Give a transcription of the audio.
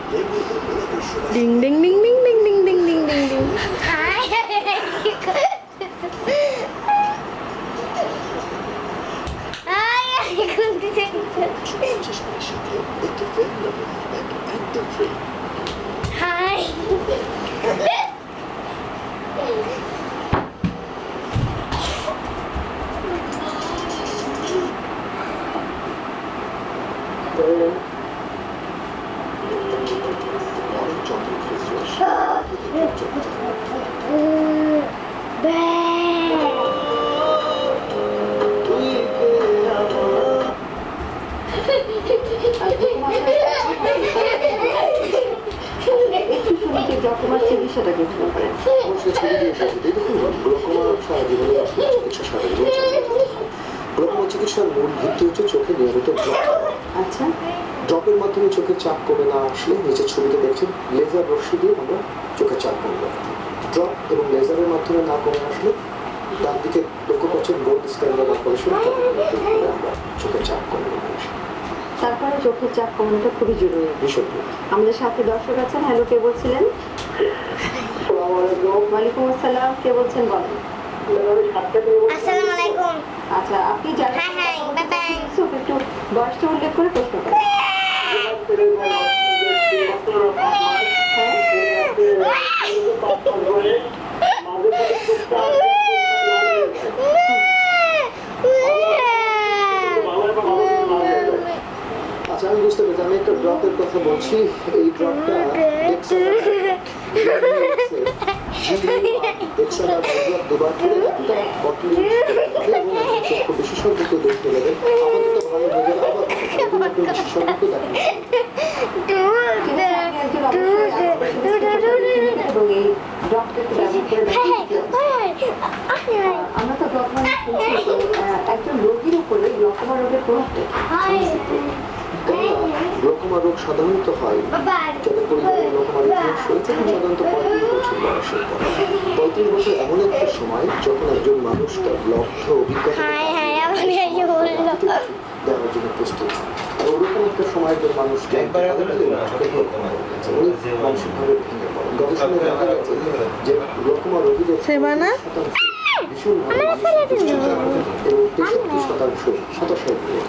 Ding ding ding ding ding ding ding ding ding ding. High গ্লুকোমার চিকিৎসাটা কি হতে পারে? গ্লুকোমা চিকিৎসার মূল ভিত্তি হচ্ছে চোখে নিয়মিত ড্রপ। আচ্ছা, ড্রপের মাধ্যমে চোখের চাপ কমে না আসলে নিচের ছবিতে দেখছেন লেজার রশ্মি দিয়ে আমরা চোখের চাপ কমবে। ড্রপ এবং লেজারের মাধ্যমে না কমে আসলে ডান দিকে লক্ষ্য করছেন গোল্ড স্ট্যান্ডার্ড অপারেশন আমরা চোখের চাপ কমে আসে। তারপরে চোখের চাপ কমানোটা খুবই জরুরি। ভীষণ আমাদের সাথে দর্শক আছেন। হ্যালো, কে বলছিলেন? ওয়ালাইকুম আসসালাম, কে বলছেন বলেন। আসসালামু আলাইকুম। আচ্ছা, আপনি জানেন হাই হাই, বাই বাই। একটু বয়সটা উল্লেখ করে প্রশ্ন করেন। আচ্ছা, আমি বুঝতে পেরেছি। আমি একটা ড্রপের কথা বলছি। এই ড্রপটা দুবার করে একটা বটল এবং চক্ষু বিশেষজ্ঞকে দেখতে নেবেন। আমাদের তো ভালো হয়ে গেলে আবার বিশেষজ্ঞকে দেখেন। আমরা তো বর্তমানে শুনছি একজন রোগীর উপরে গ্লুকোমা রোগের প্রভাব গ্লুকোমা রোগ সাধারণত হয় যাদের পরিবারে গ্লুকোমা রোগ হয়েছে সাধারণত 35 বছর বয়সের পর। 35 বছর এমন একটা সময় যখন একজন মানুষ তার লব্ধ অভিজ্ঞতা দেওয়ার জন্য প্রস্তুত। আর ওরকম একটা সময় একজন মানুষ মানসিকভাবে ভেঙে পড়ে। গবেষণায় দেখা গেছে যে গ্লুকোমা রোগীদের ভীষণ এবং 63% হতাশায় পড়ে।